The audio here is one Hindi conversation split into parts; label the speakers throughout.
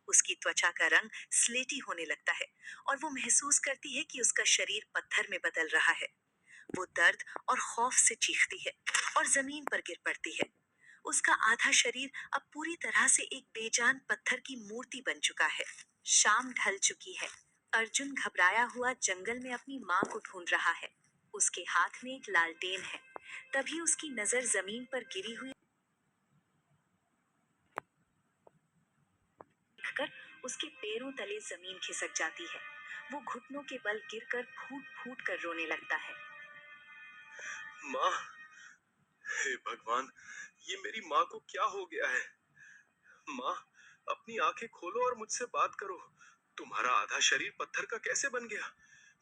Speaker 1: उसकी त्वचा का रंग स्लेटी होने लगता है और वो महसूस करती है कि उसका शरीर पत्थर में बदल रहा है। वो दर्द और खौफ से चीखती है और जमीन पर गिर पड़ती है। उसका आधा शरीर अब पूरी तरह से एक बेजान पत्थर की मूर्ति बन चुका है। शाम ढल चुकी है। अर्जुन घबराया हुआ जंगल में अपनी माँ को ढूंढ रहा है। उसके हाथ में एक लालटेन है। तभी उसकी नजर जमीन पर गिरी हुई देखकर उसके पैरों तले जमीन खिसक जाती है। वो घुटनों के बल गिरकर फूट फूट कर रोने लगता है।
Speaker 2: माँ, हे भगवान, ये मेरी माँ को क्या हो गया है? माँ, अपनी आंखें खोलो और मुझसे बात करो। तुम्हारा आधा शरीर पत्थर का कैसे बन गया?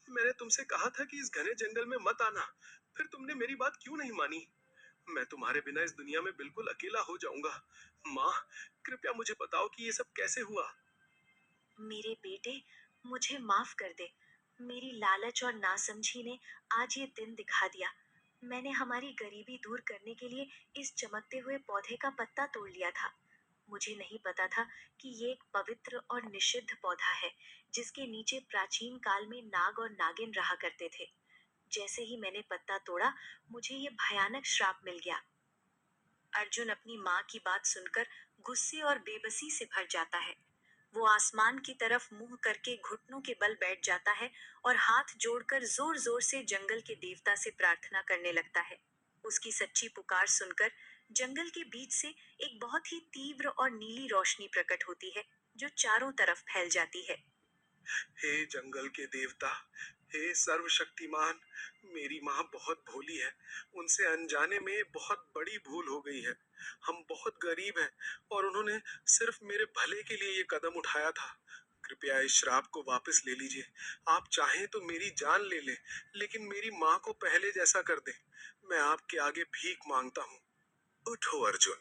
Speaker 2: मैंने तुमसे कहा था कि इस घने जंगल में मत आना, फिर तुमने मेरी बात क्यों नहीं मानी? मैं तुम्हारे बिना इस दुनिया में बिल्कुल अकेला हो जाऊंगा। माँ, कृपया मुझे बताओ कि ये सब कैसे हुआ?
Speaker 1: मेरे बेटे, मुझे माफ कर दे। मेरी लालच और नासमझी ने आज ये दिन दिखा दिया। मैंने हमारी गरीबी दूर करने के लिए इस चमकते हुए पौधे का पत्ता तोड़ लिया था। मुझे नहीं पता था कि ये एक पवित्र और निषिद्ध पौधा है, जिसके नीचे प्राचीन काल में नाग और नागिन रहा करते थे। जैसे ही मैंने पत्ता तोड़ा, मुझे ये भयानक श्राप मिल गया। अर्जुन अपनी माँ की बात सुनकर गुस्से और बेबसी से भर जाता है। वो आसमान की तरफ मुंह करके घुटनों के बल बैठ जाता है और हाथ जोड़कर जोर जोर से जंगल के देवता से प्रार्थना करने लगता है। उसकी सच्ची पुकार सुनकर जंगल के बीच से एक बहुत ही तीव्र और नीली रोशनी प्रकट होती है, जो चारों तरफ फैल जाती है।
Speaker 2: हे जंगल के देवता, हे सर्वशक्तिमान, मेरी माँ बहुत भोली है। उनसे अनजाने में बहुत बड़ी भूल हो गई है। हम बहुत गरीब हैं और उन्होंने सिर्फ मेरे भले के लिए ये कदम उठाया था। कृपया इस श्राप को वापस ले लीजिए। आप चाहें तो मेरी जान ले लें, लेकिन मेरी माँ को पहले जैसा कर दें। मैं आपके आगे भीख मांगता हूँ। उठो अर्जुन,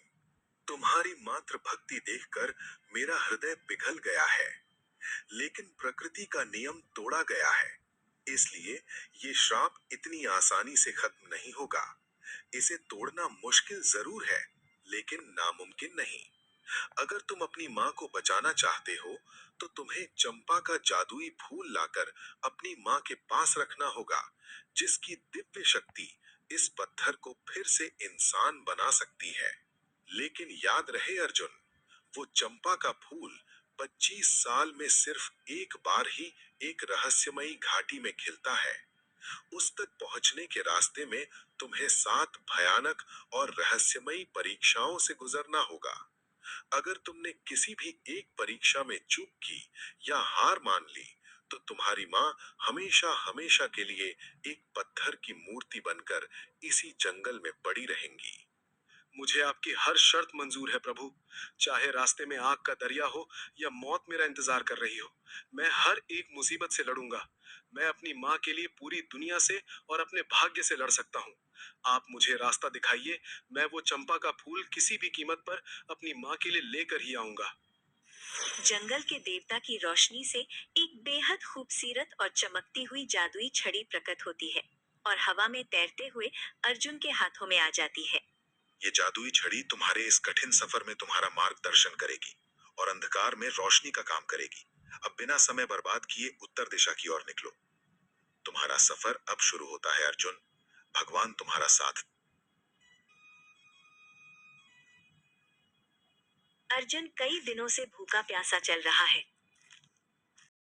Speaker 2: तुम्हारी मात्र भक्ति देखकर मेरा हृदय पिघल गया है। लेकिन प्रकृति का नियम तोड़ा गया है, इसलिए ये श्राप इतनी आसानी से खत्म नहीं होगा। इसे तोड़ना मुश्किल जरूर है, लेकिन नामुमकिन नहीं। अगर तुम अपनी माँ को बचाना चाहते हो, तो तुम्हें चंपा का जादुई फूल लाकर अपनी माँ के पास रखना होगा, जिसकी दिव्य शक्ति इस पत्थर को फिर से इंसान बना सकती है। लेकिन याद रहे अर्जुन, वो चंपा का फूल 25 साल में सिर्फ एक बार ही एक रहस्यमयी घाटी में खिलता है। उस तक पहुंचने के रास्ते में तुम्हें 7 भयानक और रहस्यमयी परीक्षाओं से गुजरना होगा। अगर तुमने किसी भी एक परीक्षा में चूक की या हार मान ली, तो तुम्हारी माँ हमेशा हमेशा के लिए एक पत्थर की मूर्ति बनकर इसी जंगल में पड़ी रहेंगी। मुझे आपकी हर शर्त मंजूर है प्रभु। चाहे रास्ते में आग का दरिया हो या मौत मेरा इंतजार कर रही हो, मैं हर एक मुसीबत से लड़ूंगा। मैं अपनी माँ के लिए पूरी दुनिया से और अपने भाग्य से लड़ सकता हूँ। आप मुझे रास्ता दिखाइए। मैं वो चंपा का फूल किसी भी कीमत पर अपनी माँ के लिए लेकर ही आऊंगा।
Speaker 1: जंगल के देवता की रोशनी से एक बेहद खूबसूरत और चमकती हुई जादुई छड़ी प्रकट होती है और हवा में तैरते हुए अर्जुन के हाथों में आ जाती है।
Speaker 2: ये जादुई छड़ी तुम्हारे इस कठिन सफर में तुम्हारा मार्गदर्शन करेगी और अंधकार में रोशनी का काम करेगी। अब बिना समय बर्बाद किए उत्तर दिशा की ओर निकलो। तुम्हारा सफर अब शुरू होता है अर्जुन। भगवान तुम्हारा साथ।
Speaker 1: अर्जुन कई दिनों से भूखा प्यासा चल रहा है।